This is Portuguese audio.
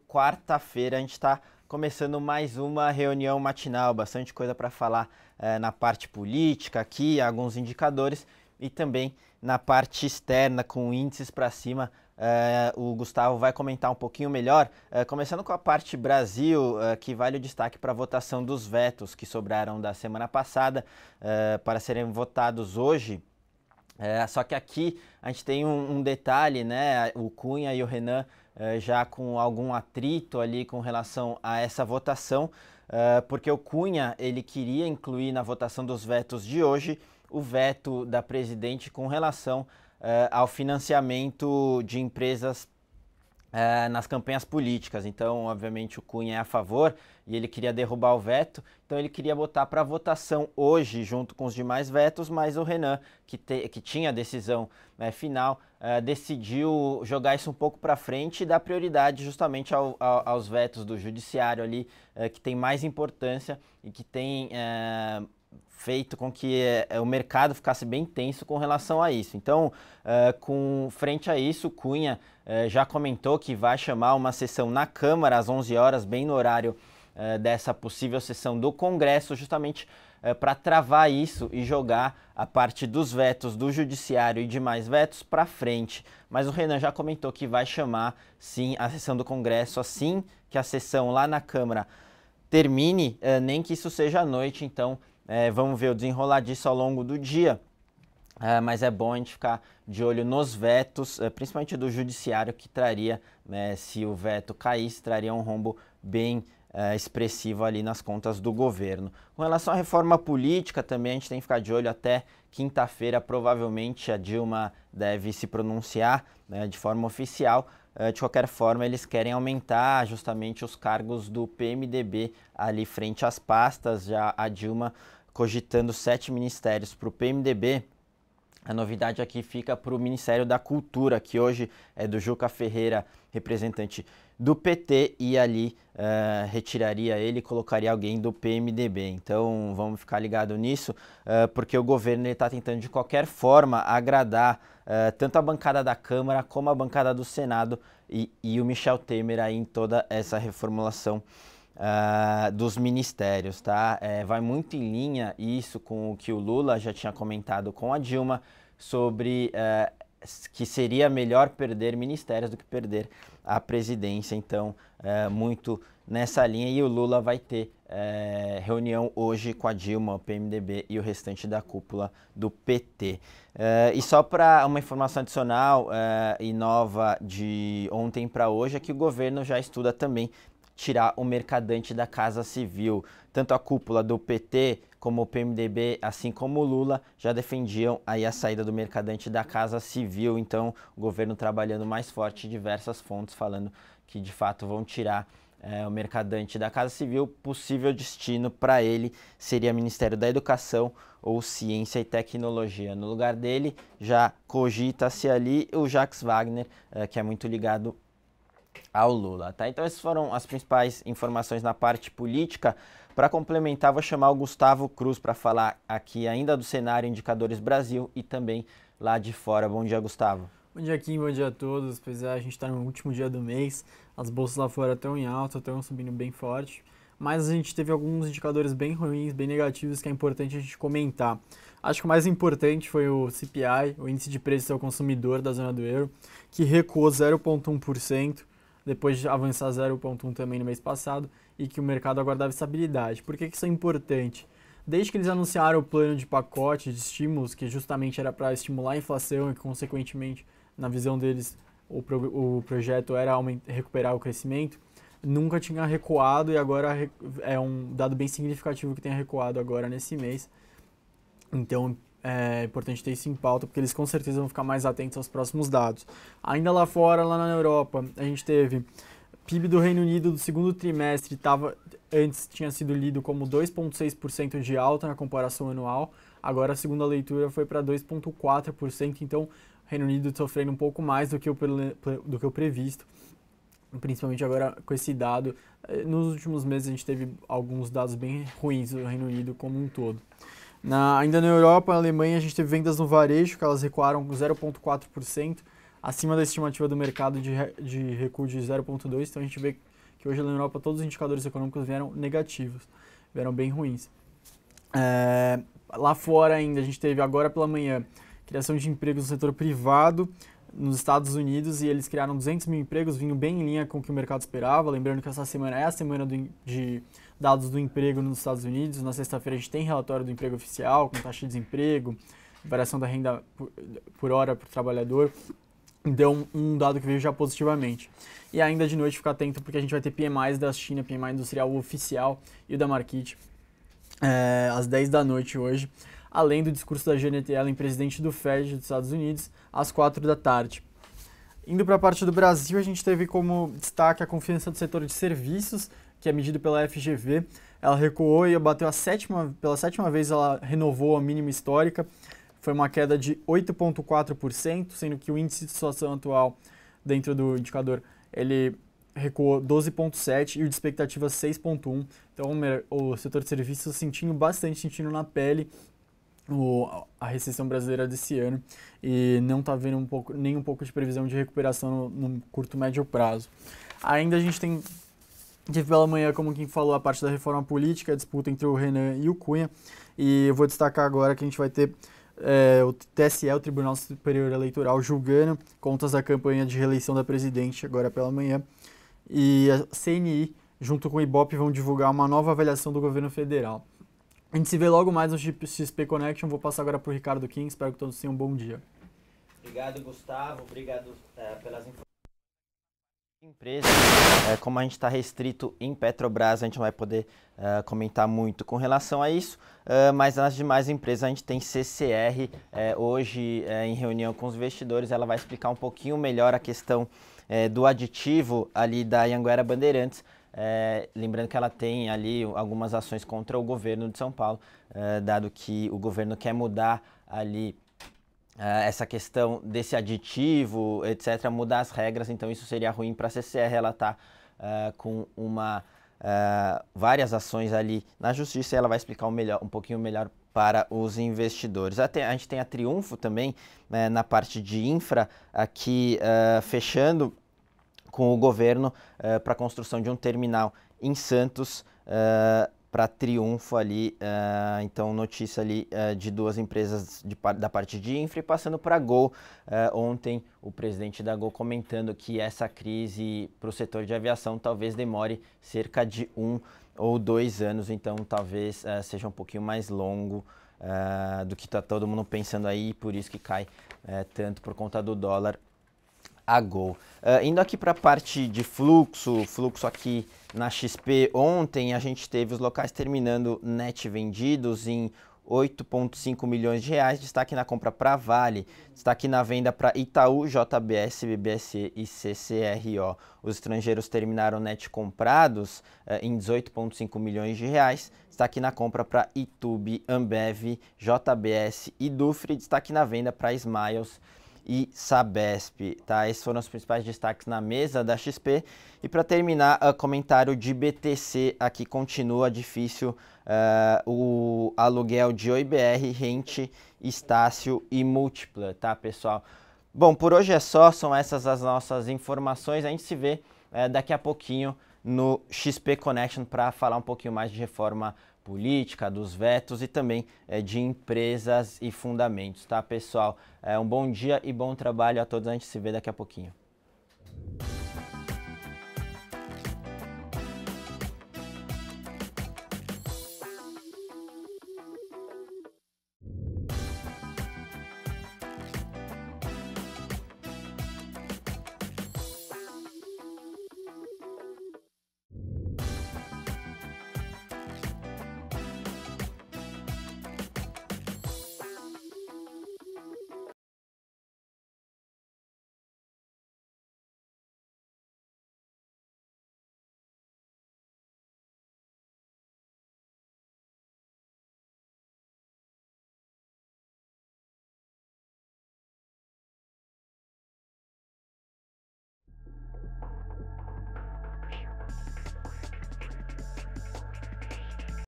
quarta-feira. A gente está começando mais uma reunião matinal, bastante coisa para falar na parte política aqui, alguns indicadores e também na parte externa com índices para cima. O Gustavo vai comentar um pouquinho melhor, começando com a parte Brasil, que vale o destaque para a votação dos vetos que sobraram da semana passada para serem votados hoje. Só que aqui a gente tem um detalhe, né? O Cunha e o Renan já com algum atrito ali com relação a essa votação, porque o Cunha ele queria incluir na votação dos vetos de hoje o veto da presidente com relação ao financiamento de empresas nas campanhas políticas. Então, obviamente, o Cunha é a favor e ele queria derrubar o veto, então ele queria botar para votação hoje, junto com os demais vetos, mas o Renan, que tinha a decisão final, decidiu jogar isso um pouco para frente e dar prioridade justamente aos vetos do judiciário ali, que tem mais importância e que tem feito com que o mercado ficasse bem tenso com relação a isso. Então, frente a isso, o Cunha já comentou que vai chamar uma sessão na Câmara às 11 horas, bem no horário dessa possível sessão do Congresso, justamente para travar isso e jogar a parte dos vetos do Judiciário e demais vetos para frente. Mas o Renan já comentou que vai chamar, sim, a sessão do Congresso assim que a sessão lá na Câmara termine, nem que isso seja à noite. Então, vamos ver o desenrolar disso ao longo do dia. Mas é bom a gente ficar de olho nos vetos, principalmente do Judiciário, que traria, se o veto caísse, traria um rombo bem expressivo ali nas contas do governo. Com relação à reforma política, também a gente tem que ficar de olho até quinta-feira. Provavelmente a Dilma deve se pronunciar de forma oficial. De qualquer forma, eles querem aumentar justamente os cargos do PMDB ali frente às pastas. Já a Dilma cogitando 7 ministérios para o PMDB. A novidade aqui fica para o Ministério da Cultura, que hoje é do Juca Ferreira, representante do PT, e ali retiraria ele e colocaria alguém do PMDB. Então vamos ficar ligado nisso, porque o governo está tentando de qualquer forma agradar tanto a bancada da Câmara como a bancada do Senado e o Michel Temer aí em toda essa reformulação dos ministérios, tá? Vai muito em linha isso com o que o Lula já tinha comentado com a Dilma sobre que seria melhor perder ministérios do que perder a presidência. Então, muito nessa linha, e o Lula vai ter reunião hoje com a Dilma, o PMDB e o restante da cúpula do PT. E só para uma informação adicional e nova de ontem para hoje, é que o governo já estuda também tirar o mercadante da Casa Civil. Tanto a cúpula do PT como o PMDB, assim como o Lula, já defendiam aí a saída do mercadante da Casa Civil. Então, o governo trabalhando mais forte, diversas fontes falando que de fato vão tirar o mercadante da Casa Civil. Possível destino para ele seria Ministério da Educação ou Ciência e Tecnologia. No lugar dele, já cogita-se ali o Jacques Wagner, que é muito ligado ao Lula, tá? Então essas foram as principais informações na parte política. Para complementar, vou chamar o Gustavo Cruz para falar aqui ainda do cenário Indicadores Brasil e também lá de fora. Bom dia, Gustavo. Bom dia, Kim, bom dia a todos. Pois é, a gente está no último dia do mês, as bolsas lá fora estão em alta, estão subindo bem forte, mas a gente teve alguns indicadores bem ruins, bem negativos, que é importante a gente comentar. Acho que o mais importante foi o CPI, o Índice de Preços ao Consumidor da Zona do Euro, que recuou 0,1%, depois de avançar 0,1 também no mês passado, e que o mercado aguardava estabilidade. Por que isso é importante? Desde que eles anunciaram o plano de pacote de estímulos, que justamente era para estimular a inflação e, consequentemente, na visão deles, o projeto era recuperar o crescimento, nunca tinha recuado, e agora é um dado bem significativo que tenha recuado agora nesse mês. Então, é importante ter isso em pauta, porque eles com certeza vão ficar mais atentos aos próximos dados. Ainda lá fora, lá na Europa, a gente teve PIB do Reino Unido do segundo trimestre, antes tinha sido lido como 2,6% de alta na comparação anual, agora a segunda leitura foi para 2,4%, então o Reino Unido sofrendo um pouco mais do que o previsto, principalmente agora com esse dado. Nos últimos meses a gente teve alguns dados bem ruins do Reino Unido como um todo. Ainda na Europa, na Alemanha, a gente teve vendas no varejo, que elas recuaram 0,4%, acima da estimativa do mercado de recuo de 0,2%. Então a gente vê que hoje na Europa todos os indicadores econômicos vieram negativos, vieram bem ruins. Lá fora ainda, a gente teve agora pela manhã criação de empregos no setor privado nos Estados Unidos, e eles criaram 200 mil empregos, vindo bem em linha com o que o mercado esperava. Lembrando que essa semana é a semana de dados do emprego nos Estados Unidos. Na sexta-feira a gente tem relatório do emprego oficial, com taxa de desemprego, variação da renda por hora para o trabalhador. Deu um dado que veio já positivamente. E ainda de noite ficar atento, porque a gente vai ter PMIs da China, PMI industrial oficial e o da Markit, às 10 da noite hoje, além do discurso da Janet Yellen, presidente do Fed dos Estados Unidos, às 4 da tarde. Indo para a parte do Brasil, a gente teve como destaque a confiança do setor de serviços, que é medido pela FGV. Ela recuou e bateu pela sétima vez, ela renovou a mínima histórica. Foi uma queda de 8,4%, sendo que o índice de situação atual dentro do indicador, ele recuou 12,7% e o de expectativa 6,1%. Então o setor de serviços sentindo na pele a recessão brasileira desse ano, e não está vendo nem um pouco de previsão de recuperação no curto médio prazo. Ainda a gente teve pela manhã, como quem falou, a parte da reforma política, a disputa entre o Renan e o Cunha, e eu vou destacar agora que a gente vai ter o TSE, o Tribunal Superior Eleitoral, julgando contas da campanha de reeleição da presidente agora pela manhã, e a CNI, junto com o Ibope, vão divulgar uma nova avaliação do governo federal. A gente se vê logo mais no XP Connection. Vou passar agora para o Ricardo Kim. Espero que todos tenham um bom dia. Obrigado, Gustavo. Obrigado pelas informações. Empresa, como a gente está restrito em Petrobras, a gente não vai poder comentar muito com relação a isso, mas nas demais empresas a gente tem CCR hoje em reunião com os investidores. Ela vai explicar um pouquinho melhor a questão do aditivo ali da Anhanguera Bandeirantes. Lembrando que ela tem ali algumas ações contra o governo de São Paulo, dado que o governo quer mudar ali essa questão desse aditivo, etc., mudar as regras, então isso seria ruim para a CCR. Ela está com várias ações ali na justiça, e ela vai explicar um pouquinho melhor para os investidores. A gente tem a Triunfo também, na parte de infra, aqui fechando com o governo para a construção de um terminal em Santos, para Triunfo ali. Então, notícia ali de duas empresas da parte de infra. E passando para a Gol, ontem o presidente da Gol comentando que essa crise para o setor de aviação talvez demore cerca de 1 ou 2 anos, então talvez seja um pouquinho mais longo do que está todo mundo pensando aí, por isso que cai tanto por conta do dólar a Gol. Indo aqui para a parte de fluxo aqui na XP, ontem a gente teve os locais terminando net vendidos em 8,5 milhões de reais, destaque na compra para Vale, destaque na venda para Itaú, JBS, BBSE e CCRO. Os estrangeiros terminaram net comprados em 18,5 milhões de reais, destaque na compra para Itube, Ambev, JBS e Dufry, destaque na venda para Smiles e Sabesp, tá? Esses foram os principais destaques na mesa da XP. E para terminar, comentário de BTC, aqui continua difícil o aluguel de OIBR, Rente, Estácio e Múltipla, tá, pessoal? Bom, por hoje é só, são essas as nossas informações. A gente se vê daqui a pouquinho no XP Connection para falar um pouquinho mais de reforma política, dos vetos e também de empresas e fundamentos, tá, pessoal? Um bom dia e bom trabalho a todos, a gente se vê daqui a pouquinho.